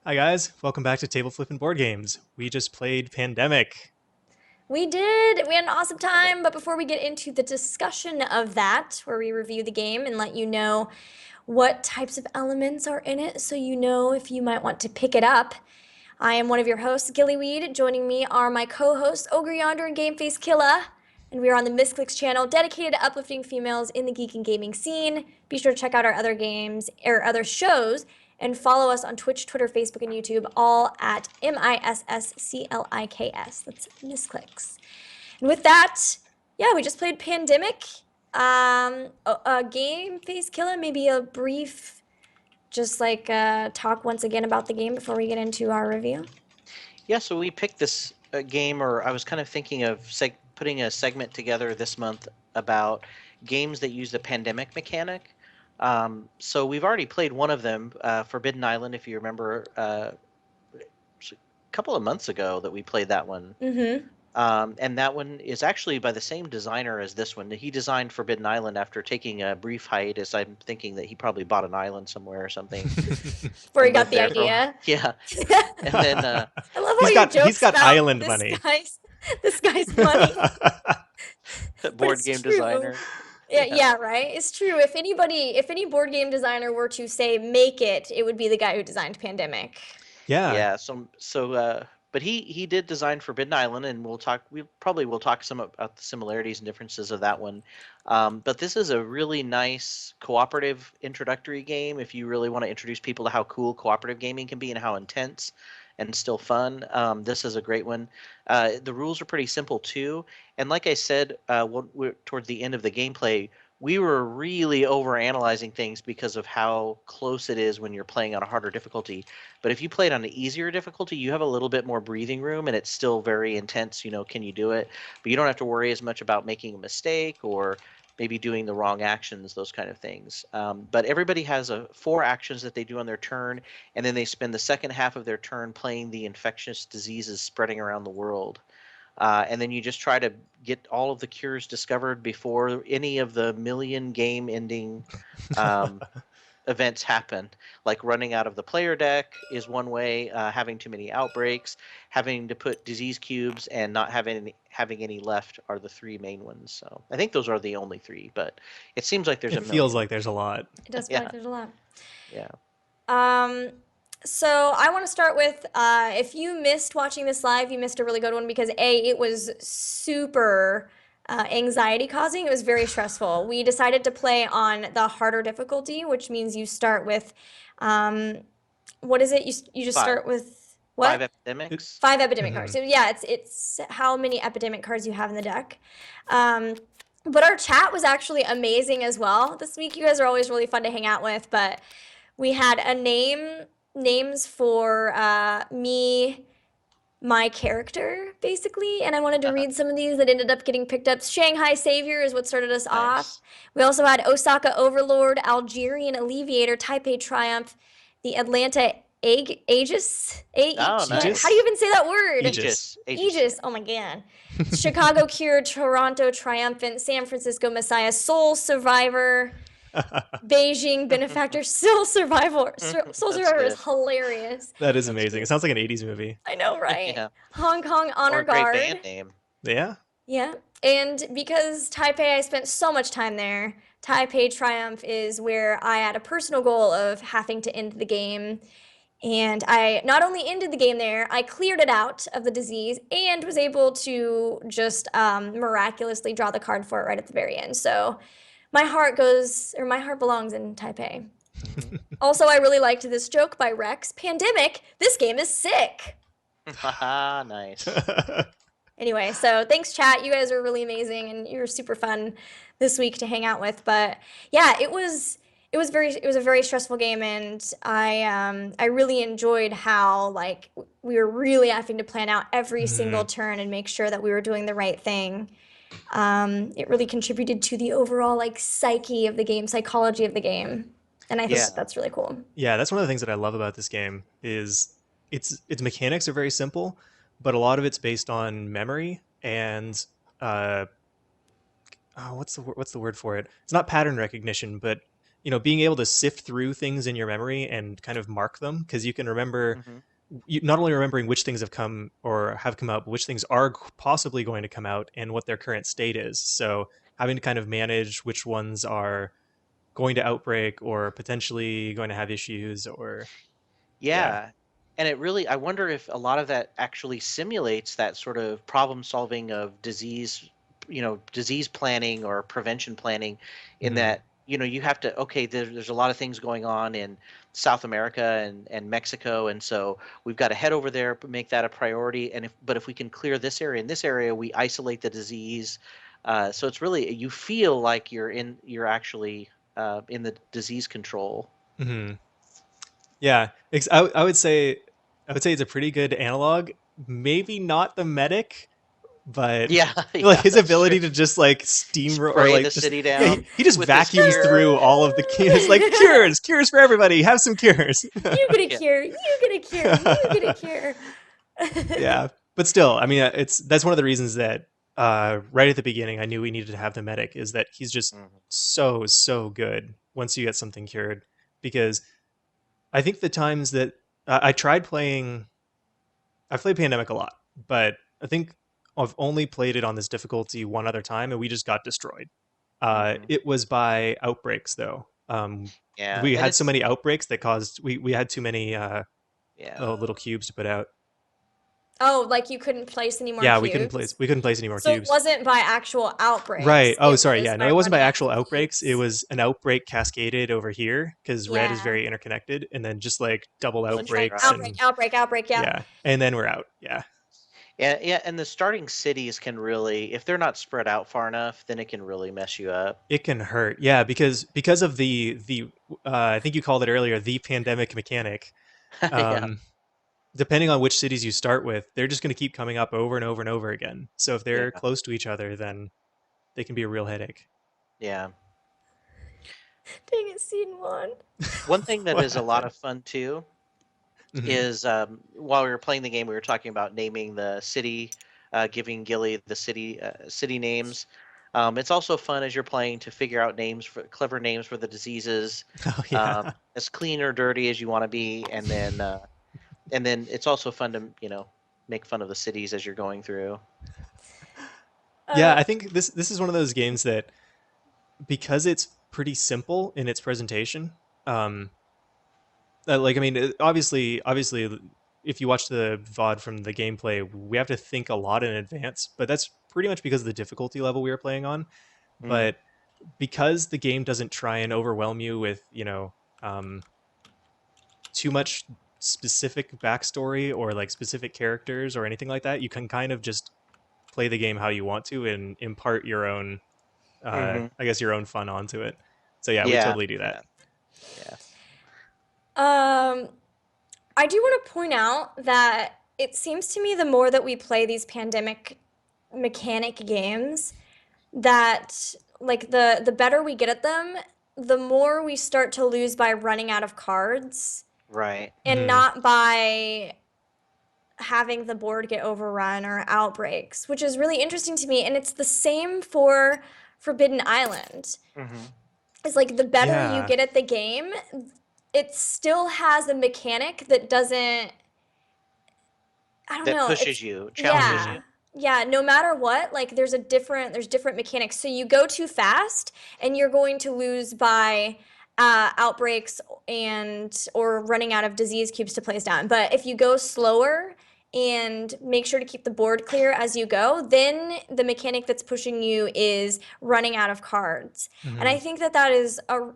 Hi guys, welcome back to Table Flippin' Board Games. We just played Pandemic. We did. We had an awesome time. But before we get into the discussion of that, where we review the game and let you know what types of elements are in it, so you know if you might want to pick it up, I am one of your hosts, Gillyweed. Joining me are my co-hosts, Ogre Yonder and Gameface Killa. And we are on the Misscliks channel, dedicated to uplifting females in the geek and gaming scene. Be sure to check out our other games or other shows and follow us on Twitch, Twitter, Facebook, and YouTube, all at MISSCLIKS. That's Misscliks. And with that, yeah, we just played Pandemic. A game, Face Killer, maybe a brief, just like talk once again about the game before we get into our review. Yeah, so we picked this game, or I was kind of thinking of putting a segment together this month about games that use the pandemic mechanic. So we've already played one of them, Forbidden Island, if you remember, a couple of months ago that we played that one. Mm-hmm. And that one is actually by the same designer as this one. He designed Forbidden Island after taking a brief hiatus. I'm thinking that he probably bought an island somewhere or something. Before he and got lived the there for a while. idea. Yeah. And then I love how you joke he's got about island this money. This guy's money. board it's game true. designer. Yeah, right. It's true. If any board game designer were to say make it, it would be the guy who designed Pandemic. Yeah, But he did design Forbidden Island, and we probably will talk some about the similarities and differences of that one. But this is a really nice cooperative introductory game if you really want to introduce people to how cool cooperative gaming can be and how intense and still fun. This is a great one. The rules are pretty simple too, and like I said, towards the end of the gameplay, we were really overanalyzing things because of how close it is when you're playing on a harder difficulty. But if you play it on an easier difficulty, you have a little bit more breathing room, and it's still very intense. Can you do it? But you don't have to worry as much about making a mistake or maybe doing the wrong actions, those kind of things. But everybody has 4 actions that they do on their turn, and then they spend the second half of their turn playing the infectious diseases spreading around the world. And then you just try to get all of the cures discovered before any of the million game ending events happen. Like running out of the player deck is one way, having too many outbreaks, having to put disease cubes, and not having any left are the 3 main ones. So I think those are the only 3, but it seems like there's it a feels million. like there's a lot. It does feel Yeah. like there's a lot. Yeah. So I want to start with if you missed watching this live, you missed a really good one because it was super anxiety causing. It was very stressful. We decided to play on the harder difficulty, which means you start with what is it? You just 5. start with 5 what? epidemics. 5 epidemic cards. Mhm. So yeah, it's how many epidemic cards you have in the deck. But our chat was actually amazing as well this week. You guys are always really fun to hang out with, but we had names for my character, basically, and I wanted to read some of these that ended up getting picked up. Shanghai Savior is what started us off. Nice. We also had Osaka Overlord, Algerian Alleviator, Taipei Triumph, the Atlanta Aegis. Oh, nice. How do you even say that word? Aegis. Aegis. Oh my god. Chicago Cure, Toronto Triumphant, San Francisco Messiah, Soul Survivor, Beijing Benefactor, Soul Survivor. Soul Survivor is hilarious. That is amazing. It sounds like an 80s movie. I know, right? Yeah. Hong Kong Or Honor a great Guard. band name. Yeah? Yeah. And because Taipei, I spent so much time there, Taipei Triumph is where I had a personal goal of having to end the game. And I not only ended the game there, I cleared it out of the disease and was able to just miraculously draw the card for it right at the very end. So my heart belongs in Taipei. Also, I really liked this joke by Rex. Pandemic, this game is sick. Haha, nice. Anyway, so thanks, chat. You guys are really amazing, and you were super fun this week to hang out with. But yeah, it was a very stressful game, and I really enjoyed how like we were really having to plan out every single turn and make sure that we were doing the right thing. It really contributed to the overall like psychology of the game, and I think Yeah. that's really cool. Yeah, that's one of the things that I love about this game is its mechanics are very simple, but a lot of it's based on memory and what's the word for it? It's not pattern recognition, but being able to sift through things in your memory and kind of mark them, because you can remember, Hmm. not only remembering which things have come or have come out, but which things are possibly going to come out and what their current state is. So having to kind of manage which ones are going to outbreak or potentially going to have issues, or yeah. Yeah. And it really, I wonder if a lot of that actually simulates that sort of problem solving of disease, disease planning or prevention planning, in Hmm. that, you have to, okay, there's a lot of things going on in South America and Mexico. And so we've got to head over there, make that a priority. But if we can clear this area and this area, we isolate the disease. So it's really, you feel like you're actually in the disease control. Hmm. Yeah, I would say it's a pretty good analog. Maybe not the medic, but Yeah, like yeah, his that's true. ability to just like steamroll or Spray the like just, city yeah, down he just with his vacuums cure. through all of the cures, like cures for everybody. Have some cures. You get a Yeah. cure. You get a cure. You get a cure. Yeah, but still, I mean, that's one of the reasons that right at the beginning I knew we needed to have the medic, is that he's just Mhm. so good once you get something cured. Because I think the times that I tried playing, I've played Pandemic a lot, but I think I've only played it on this difficulty one other time, and we just got destroyed. Mhm. It was by outbreaks, though. Yeah, We and had so it's many outbreaks that caused we had too many yeah. little cubes to put out. Oh, like you couldn't place any more Yeah, cubes? we couldn't place any more So it cubes. wasn't by actual Right. outbreaks, Oh, it sorry. was Yeah, no, by it wasn't by running out actual of outbreaks. It cubes. was an outbreak cascaded over here because red is Yeah. very interconnected, and then just like double It's Punching like outbreaks, right. outbreak, and outbreak, outbreak, yep. yeah, and then we're out. Yeah. Yeah, yeah, and the starting cities can really, if they're not spread out far enough, then it can really mess you up. It can hurt, yeah, because of the I think you called it earlier, the pandemic mechanic. Yeah, Um, Depending on which cities you start with, they're just going to keep coming up over and over and over again. So if they're yeah, close to each other, then they can be a real headache. yeah. Dang it, scene one. One thing that What is a lot happened? of fun too Hmm. is, while we were playing the game, we were talking about naming the city, giving Gilly the city names. It's also fun as you're playing to figure out clever names for the diseases, Oh yeah. as clean or dirty as you want to be, and then it's also fun to make fun of the cities as you're going through. Yeah, Uh, I think this is one of those games that, because it's pretty simple in its presentation, um, like I mean, obviously, if you watch the VOD from the gameplay, we have to think a lot in advance, but that's pretty much because of the difficulty level we were playing on. Mm, But because the game doesn't try and overwhelm you with, um, too much specific backstory or like specific characters or anything like that, you can kind of just play the game how you want to and impart your own, hmm. I guess, your own fun onto it. So yeah, we Yeah, totally do that. yeah, yeah. um, I do want to point out that it seems to me the more that we play these pandemic mechanic games, that like the better we get at them, the more we start to lose by running out of cards Right. and Hmm. not by having the board get overrun or outbreaks, which is really interesting to me. And it's the same for Forbidden Island. Hmm. It's like the better you Yeah. get at the game, it still has a mechanic that doesn't, I don't That know, pushes it's you, challenges Hmm. you. yeah. Yeah, no matter what, like there's different mechanics. So you go too fast and you're going to lose by outbreaks and or running out of disease cubes to place down. But if you go slower and make sure to keep the board clear as you go, then the mechanic that's pushing you is running out of cards. And I Hmm. think that that is a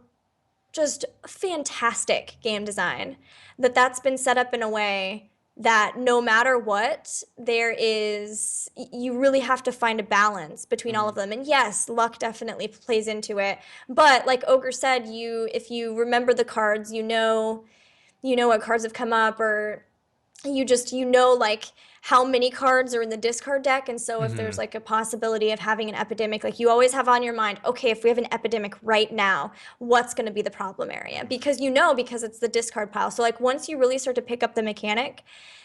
just fantastic game design, that that's been set up in a way that no matter what, there is, you really have to find a balance between all of Hmm. them. And yes, luck definitely plays into it, but like Ogre said, you if you remember the cards, you know what cards have come up, or like how many cards are in the discard deck. And so if Hmm. there's like a possibility of having an epidemic, like you always have on your mind, okay, if we have an epidemic right now, what's going to be the problem area? Hmm. Because it's the discard pile. So like once you really start to pick up the mechanic,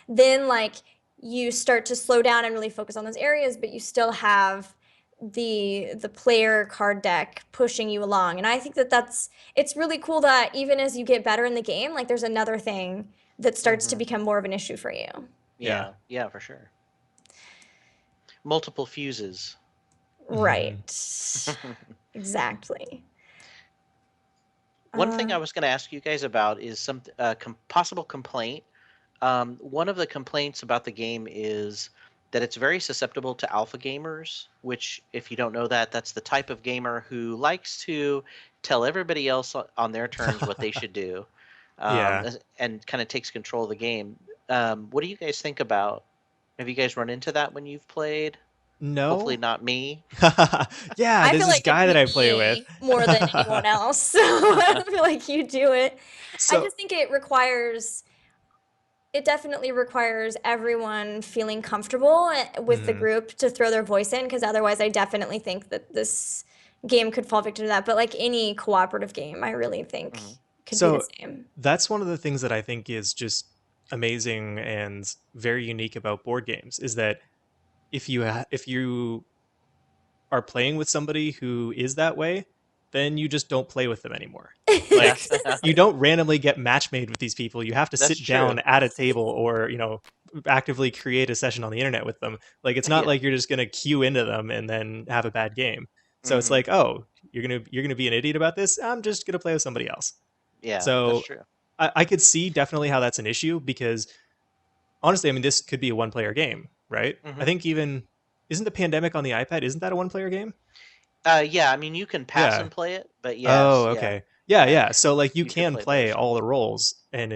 then like you start to slow down and really focus on those areas, but you still have the player card deck pushing you along. And I think that it's really cool that even as you get better in the game, like there's another thing that starts to Mm-hmm. become more of an issue for you. Yeah. Yeah, for sure. Multiple fuses. Right. Exactly. One thing Uh, I was going to ask you guys about is some possible complaint. One of the complaints about the game is that it's very susceptible to alpha gamers, which, if you don't know that, that's the type of gamer who likes to tell everybody else on their terms what they should do, Yeah. and kind of takes control of the game. What do you guys think about? Have you guys run into that when you've played? Hopefully No. not me. Yeah, I there's feel this like it'd guy that be I play with. me more than anyone else. So I don't feel like you do it. I So, just think it definitely requires everyone feeling comfortable with the mhm. group to throw their voice in, because otherwise I definitely think that this game could fall victim to that. But like any cooperative game, I really think Mhm. could be the So same. that's one of the things that I think is just amazing and very unique about board games is that if you are playing with somebody who is that way, then you just don't play with them anymore. Yeah, Like you don't randomly get match made with these people. You have to that's sit true. down at a table or, actively create a session on the internet with them. Like it's not Yeah. like you're just going to queue into them and then have a bad game. So it's Hmm. like, "Oh, you're going to be an idiot about this? I'm just going to play with somebody else." Yeah, that's So true. I could see definitely how that's an issue because honestly, I mean, this could be a one player game, right? I Hmm. think even isn't the pandemic on the iPad? Isn't that a one player game? Yeah, I mean, you can pass Yeah. and play it, but Oh, yes, yeah, okay. Yeah, yeah, yeah. So like you you could can play both play all sides. the roles, and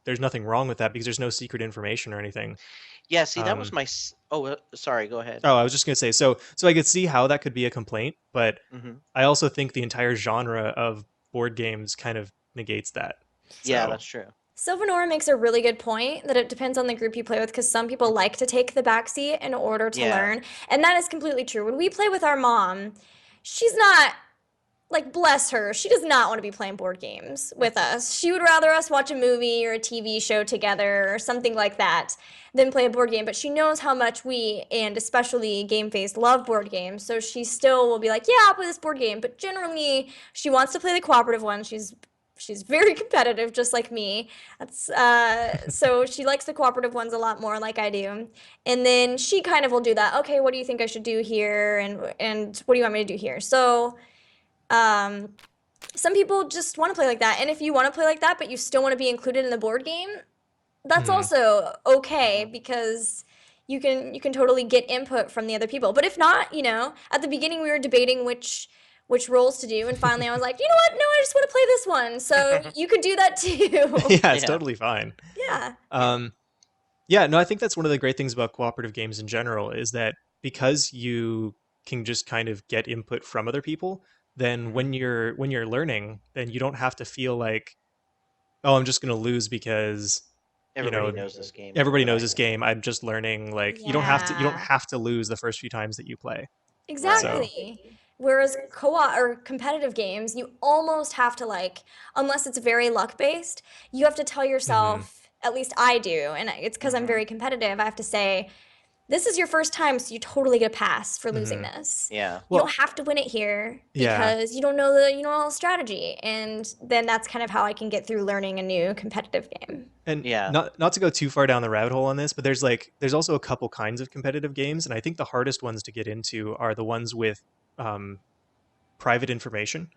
there's nothing wrong with that because there's no secret information or anything. Yeah, see, that was Um, my. Oh, sorry. Go ahead. oh, I was just gonna say, so I could see how that could be a complaint, but Hmm. I also think the entire genre of board games kind of negates that. Yeah, So, that's true. Sylvanora makes a really good point that it depends on the group you play with, because some people Hmm. like to take the backseat in order to Yeah. learn. And that is completely true. When we play with our mom, she's not, like, bless her, she does not want to be playing board games with us. She would rather us watch a movie or a TV show together or something like that than play a board game. But she knows how much we, and especially Game Face, love board games. So she still will be like, yeah, I'll play this board game. But generally, she wants to play the cooperative one. She's very competitive, just like me. That's so she likes the cooperative ones a lot more, like I do. And then she kind of will do that. Okay, what do you think I should do here? And what do you want me to do here? So um, some people just want to play like that. And if you want to play like that, but you still want to be included in the board game, that's mhm. also okay, Hmm. because you can totally get input from the other people. But if not, at the beginning we were debating which roles to do, and finally I was like, you know what? No, I just want to play this one. So you could do that too. Yeah, it's Yeah. totally fine. Yeah. Yeah. Um, Yeah, no, I think that's one of the great things about cooperative games in general is that because you can just kind of get input from other people, then Hmm. when you're learning, then you don't have to feel like, oh, I'm just going to lose because, you Everybody know, knows this game better everybody than knows I this do. game. I'm just learning. Like you don't Yeah. have to lose the first few times that you play. Right. So, Exactly. Whereas co-op or competitive games, you almost have to, like, unless it's very luck based, you have to tell mhm. yourself, at least I do, and it's because I'm Hmm. very competitive, I have to say, this is your first time, so you totally get a pass for losing Mhm. this. Yeah. You don't Well, have to win it here yeah. because you don't know the strategy. And then that's kind of how I can get through learning a new competitive game. And Yeah. not to go too far down the rabbit hole on this, but there's also a couple kinds of competitive games, and I think the hardest ones to get into are the ones with um, private information.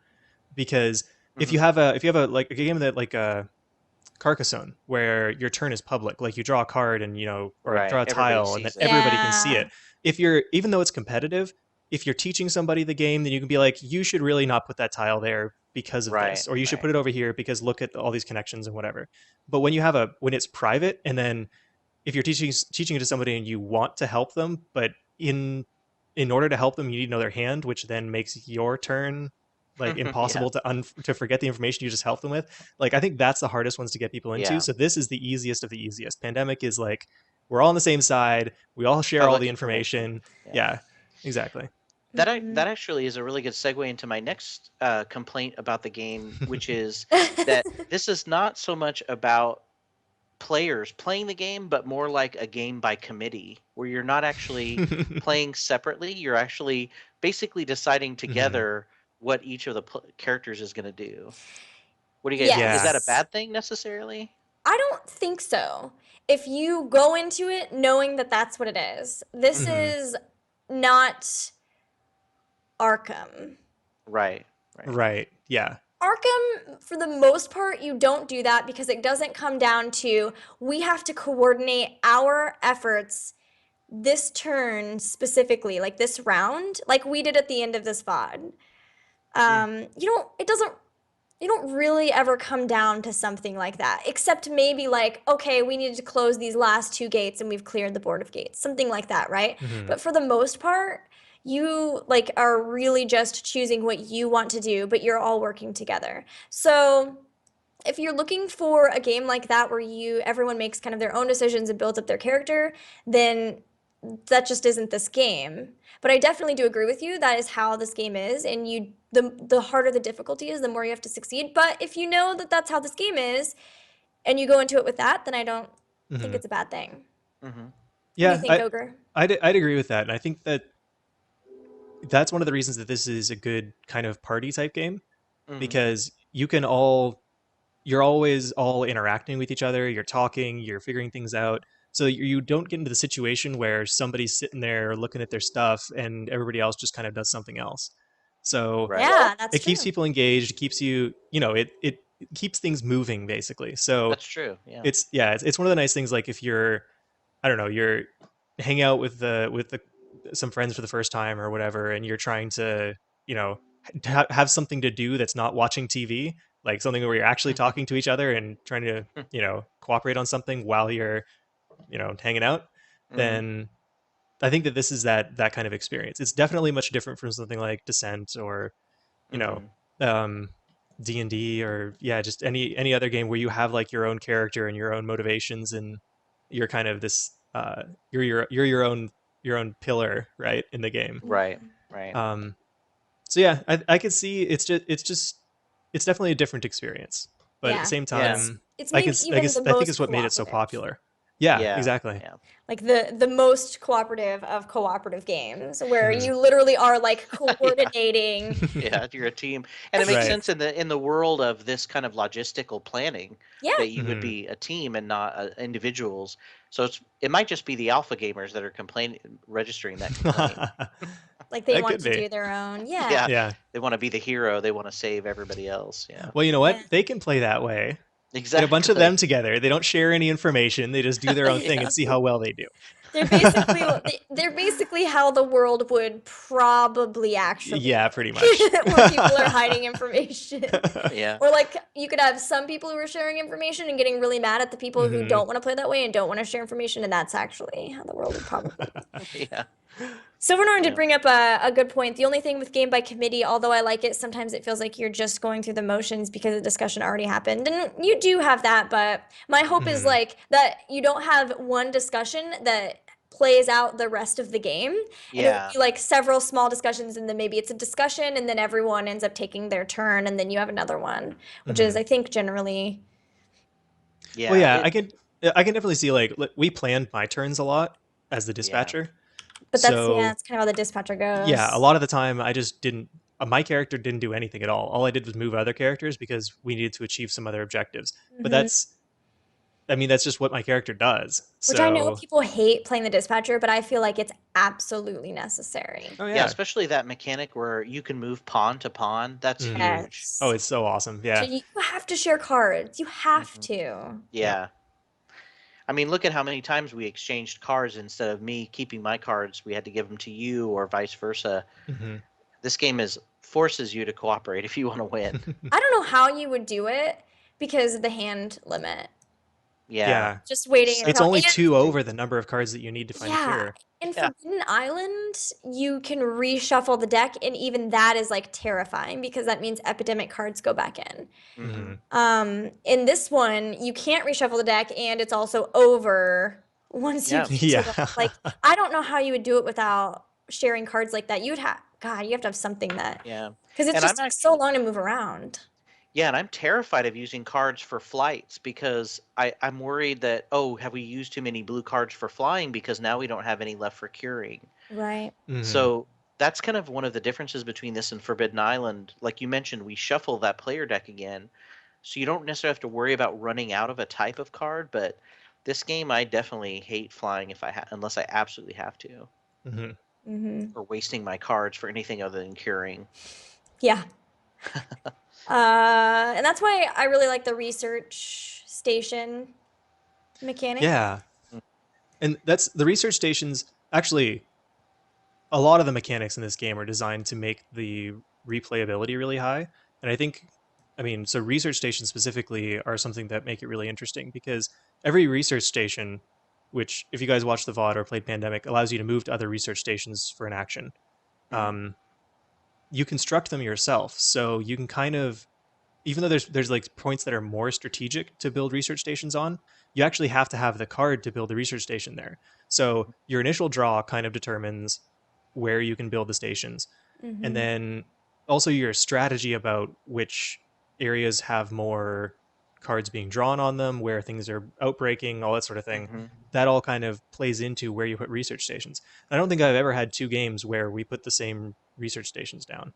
Because Hmm. if you have a like a game that like a Carcassonne where your turn is public, like you draw a card and or Right. draw a Everybody tile and then sees it. everybody can see Yeah. it. If you're even though it's competitive, if you're teaching somebody the game, then you can be like, you should really not put that tile there because of Right. this, or you should Right. put it over here because look at all these connections and whatever. But when it's private, and then if you're teaching it to somebody and you want to help them, but in order to help them, you need to know their hand, which then makes your turn like Yeah. impossible to forget the information you just helped them with. Like I think that's the hardest ones to get people into. Yeah. So this is the easiest of the easiest. Pandemic is like we're all on the same side. We all share all Public the information. information. Yeah. Yeah, exactly. Hmm. That actually is a really good segue into my next complaint about the game, which is that this is not so much about players playing the game, but more like a game by committee, where you're not actually playing separately. You're actually basically deciding together what each of the characters is going to do. What do you guys? Is Yeah. that a Yes. bad thing necessarily? I don't think so. If you go into it knowing that that's what it is, this Mhm. is not Arkham. Right. Right. Right. Yeah. Arkham, for the most part, you don't do that because it doesn't come down to we have to coordinate our efforts this turn specifically, like this round, like we did at the end of this VOD. It doesn't, you don't really ever come down to something like that, except maybe like, okay, we needed to close these last two gates and we've cleared the board of gates, something like that, right? Mhm. But for the most part, you like are really just choosing what you want to do, but you're all working together. So if you're looking for a game like that where everyone makes kind of their own decisions and builds up their character, then that just isn't this game. But I definitely do agree with you. That is how this game is, and the harder the difficulty is, the more you have to succeed. But if you know that that's how this game is, and you go into it with that, then I don't think Mhm. it's a bad thing. Mm-hmm. What do you Yeah, think, Ogre? I'd agree with that, and I think that that's one of the reasons that this is a good kind of party type game, Mm-hmm. because you're always all interacting with each other, you're talking, you're figuring things out. So you don't get into the situation where somebody's sitting there looking at their stuff and everybody else just kind of does something else. So Right. Yeah, that's it keeps true. people engaged, it keeps it keeps things moving basically. So That's true. Yeah. it's one of the nice things, like if you're, I don't know, you're hang out with the some friends for the first time or whatever, and you're trying to, you know, have something to do that's not watching TV, like something where you're actually talking to each other and trying to, cooperate on something while you're, hanging out, Mm-hmm. then I think that this is that kind of experience. It's definitely much different from something like Descent or, you know, Mm-hmm. um, D&D, or yeah, just any other game where you have like your own character and your own motivations, and you're kind of this you're your own pillar, right, in the game. Right. Mhm. Right. Um, so yeah, I could see it's definitely a different experience, but at the Yeah, same Yeah. time, it's I can maybe s- even the I think most it's what made it so cooperative. popular. Yeah, Yeah. exactly. Yeah. Like the most cooperative of cooperative games where Mhm. you literally are like Yeah. coordinating. Yeah, you're a team, and it makes Right. sense in the world of this kind of logistical planning Yeah. that you would Mhm. be a team and not individuals. So it might just be the alpha gamers that are complaining, registering that complaint. Like they That want could to be. do their own. Yeah. Yeah, Yeah. they want to be the hero. They want to save everybody else. Yeah, Well, you know Yeah. what? They can play that way. Get a bunch of exactly. them together. They don't share any information. They just do their own thing Yeah, and see how well they do. They're basically how the world would probably actually Yeah, pretty much. work, where people are hiding information. yeah, Or like you could have some people who are sharing information and getting really mad at the people who Mhm. don't want to play that way and don't want to share information, and that's actually how the world would probably be. yeah, Silver Norn did yeah. bring up a good point. The only thing with game by committee, although I like it, sometimes it feels like you're just going through the motions because the discussion already happened. And you do have that, but my hope is Mhm. like that you don't have one discussion that plays out the rest of the game. And it would Yeah. be like several small discussions, and then maybe it's a discussion, and then everyone ends up taking their turn, and then you have another one, which is, Mhm. I think, generally. Well, Yeah, yeah, I can definitely see, like, we planned my turns a lot as the yeah, dispatcher. But yeah, So, that's kind of how the dispatcher yeah, a goes. lot of the time I just didn't my character didn't do anything at all. All I did was move other characters because we needed to achieve some other objectives. But Hmm. that's just what my character does. Which I know So, people hate playing the dispatcher, but I feel like it's absolutely necessary. oh yeah. yeah. Especially that mechanic where you can move pawn to pawn. That's Mhm. huge. Oh, Yes. it's so awesome. So Yeah. you have to share cards. You have Hmm. to. Yep. Yeah. I mean, look at how many times we exchanged cards. Instead of me keeping my cards, we had to give them to you, or vice versa. Mhm. This game is forces you to cooperate if you want to win. I don't know how you would do it because of the hand limit. Yeah. Yeah. Just waiting So It's until only and two over the number of cards that you need to find a yeah. cure. In yeah. Forbidden Island, you can reshuffle the deck, and even that is like terrifying because that means epidemic cards go back in. Hmm. Mhm. In this one, you can't reshuffle the deck, and it's also over once you Yeah. get to the Yeah. like. I don't know how you would do it without sharing cards like that. You'd have God, you have to have something that Yeah. because it And I'm just takes so actually long to move around. Yeah, and I'm terrified of using cards for flights because I'm worried that, oh, have we used too many blue cards for flying because now we don't have any left for curing. Right. Mm-hmm. So that's kind of one of the differences between this and Forbidden Island. Like you mentioned, we shuffle that player deck again, so you don't necessarily have to worry about running out of a type of card. But this game, I definitely hate flying if unless I absolutely have to, Mm-hmm. Mm-hmm. or wasting my cards for anything other than curing. Yeah. And that's why I really like the research station mechanic. Yeah, Mm. and that's the research stations. Actually, a lot of the mechanics in this game are designed to make the replayability really high. And I think, I mean, so research stations specifically are something that make it really interesting because every research station, which if you guys watched the VOD or played Pandemic, allows you to move to other research stations for an action. Mhm. Um, you construct them yourself, so you can kind of, even though there's like points that are more strategic to build research stations on, you actually have to have the card to build the research station there. So your initial draw kind of determines where you can build the stations, and Mm-hmm. then also your strategy about which areas have more cards being drawn on them, where things are outbreaking, all that sort of thing. Mhm. That all kind of plays into where you put research stations. I don't think I've ever had two games where we put the same research stations down.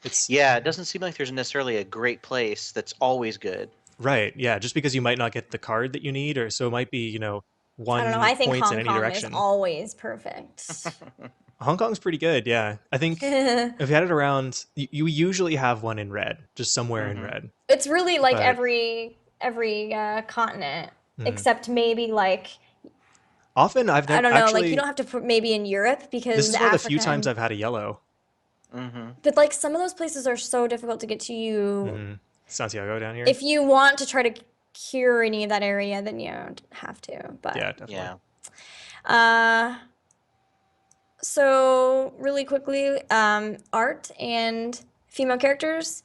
It's Yeah, it doesn't seem like there's necessarily a great place that's always good. right. Yeah. Just because you might not get the card that you need, or so it might be, I don't know. one I think points in Hong any Kong is direction. always perfect. Hong Kong's pretty good. Yeah. I think if you had it around, you usually have one in red, just somewhere in Mhm. red. It's really like But every continent mm, except maybe like often I've I never don't know, like you don't actually, have to put maybe in Europe this because is one of the few Africa times and I've had a yellow. Mhm. but like some of those places are so difficult to get to you. Hmm. Santiago down here. If you want to try to cure any of that area, then you don't have to. But Yeah, definitely. Yeah. uh so really quickly, art and female characters.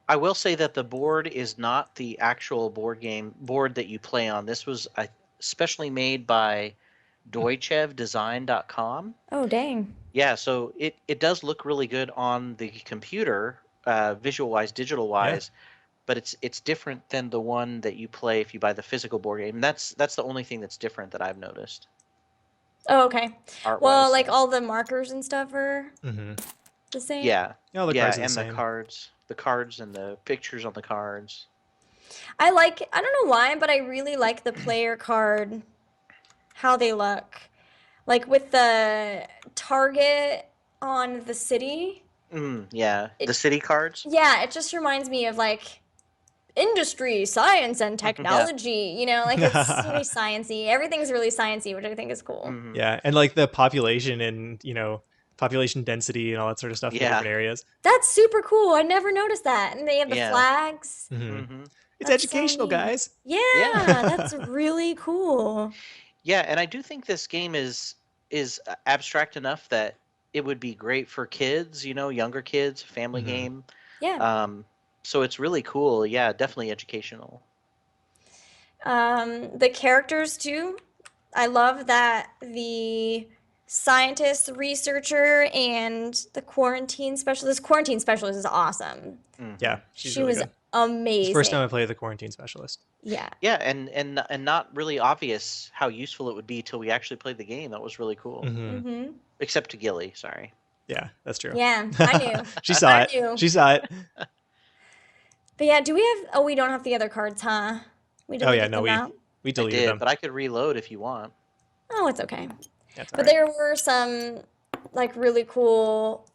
I will say that the board is not the actual board game board that you play on. This was specially made by deutschevdesign.com. Oh dang. Yeah, so it does look really good on the computer, visual wise, digital Yeah. wise, but it's different than the one that you play if you buy the physical board game. And that's the only thing that's different that I've noticed Oh, okay. art Well, wise. like So all the markers and stuff are Hmm. the same. yeah, Yeah, all the yeah, cards are the and same. the cards and the pictures on the cards. I don't know why, but I really like the player card, how they look. Like with the target on the city. Yeah, the It, city cards. yeah, it just reminds me of like industry, science, and Yeah. technology. You know, like it's very sciencey. Everything's really sciencey, which I think is cool. Hmm. Yeah, and like the population and population density and all that sort of stuff in the Yeah. different areas. That's super cool. I never noticed that. And they have the Yeah. flags. Hmm. Hmm. It's That's so educational, neat. guys. Yeah, Yeah. that's really cool. Yeah, and I do think this game is abstract enough that it would be great for kids, younger kids, family Hmm. game. Yeah. Um, so it's really cool. Yeah, definitely educational. The characters too. I love that the scientist, researcher, and the quarantine specialist. Quarantine specialist is awesome. Hmm. Yeah, she's She really was good. It's the first time amazing. I played the quarantine specialist. Yeah. Yeah, and not really obvious how useful it would be till we actually played the game. That was really cool. Hmm. Mm-hmm. Except to Gilly, sorry. Yeah, that's true. Yeah, I knew. She saw I it. knew. She saw it. But yeah, do we have, oh, we don't have the other cards, huh? We Oh yeah, deleted no, them we out. we I deleted did, them. but I could reload if you want. Oh, it's okay. That's all But right. there were some like really cool.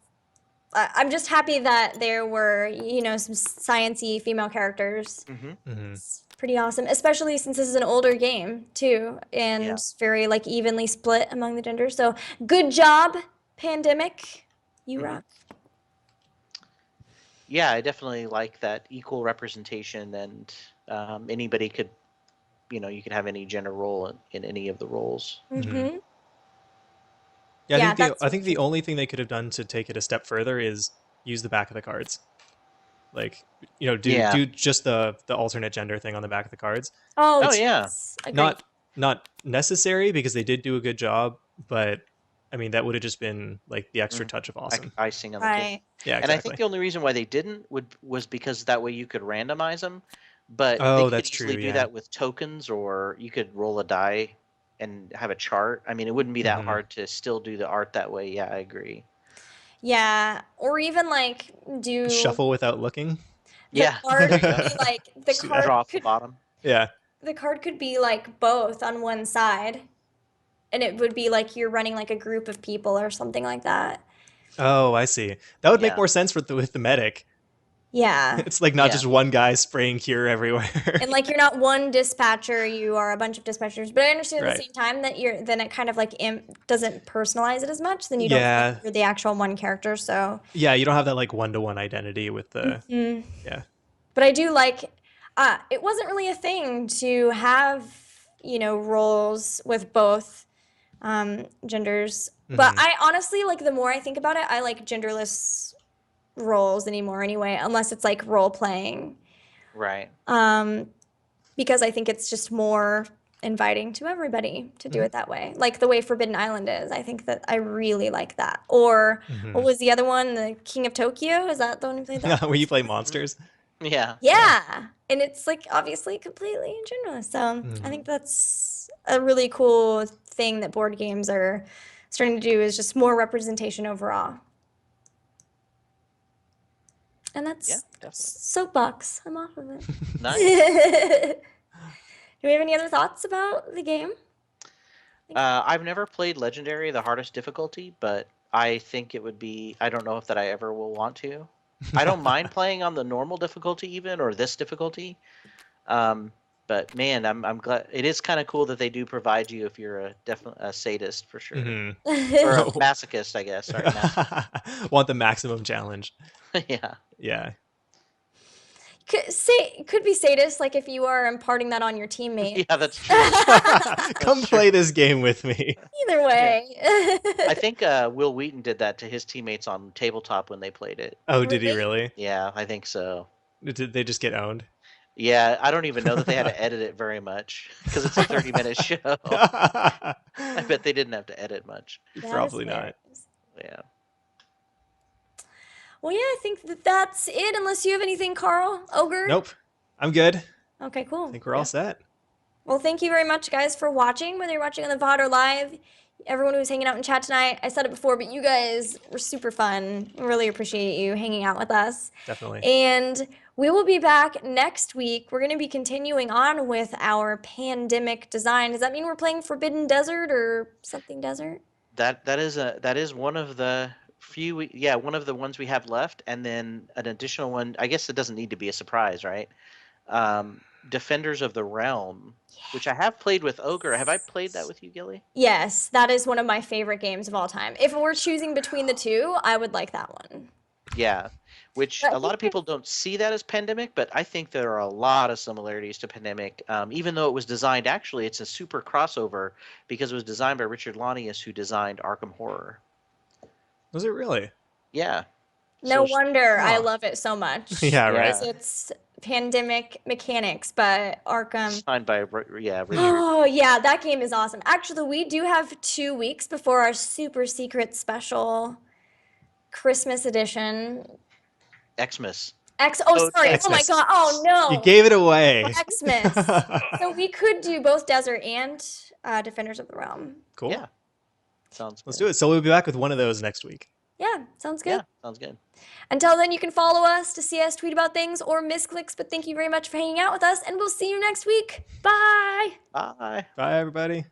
I'm just happy that there were, some sciencey female characters. Hmm. Hmm. It's pretty awesome, especially since this is an older game too, Yeah. and very like evenly split among the genders. So good job, Pandemic. You Hmm. rock. Yeah, I definitely like that equal representation, and anybody could, you could have any gender role in any of the roles. Hmm. Mm-hmm. Yeah, Yeah, that's I really think the true. only thing they could have done to take it a step further is use the back of the cards. Like, Yeah. do just the alternate gender thing on the back of the cards. Oh, Oh It's yeah. yes, agreed. not necessary because they did do a good job, but I mean, that would have just been like the extra Mm. touch of Like awesome. icing on the cake. Right. Yeah, And I think exactly. the only reason why they didn't was because that way you could randomize them, but they Oh, could that's easily true. do Yeah. that with tokens, or you could roll a die and have a chart. I mean, it wouldn't be that Hmm. hard to still do the art that way. Yeah, I agree. Yeah, or even like do Shuffle without looking. the Yeah, there card you could go. be like Just do that. Draw off the bottom. Yeah. the card could be like both on one side, and it would be like you're running like a group of people or something like that. Oh, I see. That would make Yeah, more sense with the medic. Yeah. It's like not yeah, just one guy spraying cure everywhere. And like you're not one dispatcher, you are a bunch of dispatchers. But I understand at the Right. same time that then it kind of like doesn't personalize it as much. Then you don't feel like Yeah. you're the actual one character. So, Yeah, you don't have that like one-to-one identity with the Mhm. yeah. But I do like. It wasn't really a thing to have roles with both genders. But Hmm. I honestly like the more I think about it, I like genderless roles anymore anyway, unless it's like role playing. right. Um, because I think it's just more inviting to everybody to do Hmm. it that way. Like the way Forbidden Island is. I think that I really like that. Or what Hmm. was the other one? The King of Tokyo? Is that the one who played that? Where you play Mhm. monsters. Yeah, Yeah. Yeah. And it's like obviously completely genderless. So I Hmm. think that's a really cool thing that board games are starting to do is just more representation overall. And yeah, that's definitely. soapbox. I'm off of Nice. it. Do we have any other thoughts about the game? I've never played Legendary, the hardest difficulty, but I think it would be. I don't know if that I ever will want to. I don't mind playing on the normal difficulty even, or this difficulty. Um, but man, I'm glad it is kind of cool that they do provide you if you're a sadist for sure, Hmm. or a Oh. masochist, I guess. Sorry, masochist. Want the maximum challenge. Yeah, Yeah. Could be sadist, like if you are imparting that on your teammate. yeah, that's true. Come That's true. play this game with me. Either Yeah, way. I think Will Wheaton did that to his teammates on tabletop when they played it. Oh, did he Really? really? Yeah, I think so. Did they just get owned? Yeah, I don't even know that they had to edit it very much because it's a 30-minute show. I bet they didn't have to edit much. That is Probably not. hilarious. Yeah. Well, yeah, I think that's it, unless you have anything, Carl, Ogre. Nope. I'm good. Okay, I cool. think we're all set. Well, thank you very much, guys, for watching, whether you're watching on the VOD or live. Everyone who was hanging out in chat tonight, I said it before, but you guys were super fun. Really appreciate you hanging out with us. Definitely. And we will be back next week. We're going to be continuing on with our pandemic design. Does that mean we're playing Forbidden Desert or something desert? That is one of the few one of the ones we have left, and then an additional one. I guess it doesn't need to be a surprise, right? Defenders of the Realm, which I have played with Ogre. Have I played that with you, Gilly? Yes, that is one of my favorite games of all time. If we're choosing between the two, I would like that one. Yeah, which But I a lot think of people don't see that as Pandemic, but I think there are a lot of similarities to Pandemic. Even though it was designed, actually, it's a super crossover because it was designed by Richard Lanius, who designed Arkham Horror. Was it really? Yeah. no So wonder I Huh. love it so much. Yeah, right. Because yeah, it's pandemic mechanics, but Arkham. designed by Richard. Oh, yeah, that game is awesome. Actually, we do have 2 weeks before our super secret special Christmas edition. Xmas. Oh, sorry. Oh my Xmas. God. Oh, You no. gave it away. Xmas. So we could do both Desert and Defenders of the Realm. Cool. Yeah, sounds Let's good. do it. So we'll be back with one of those next week. Yeah, sounds good. Yeah, sounds good. Until then, you can follow us to see us tweet about things or Misscliks, but thank you very much for hanging out with us, and we'll see you next week. Bye. Bye. Bye, everybody.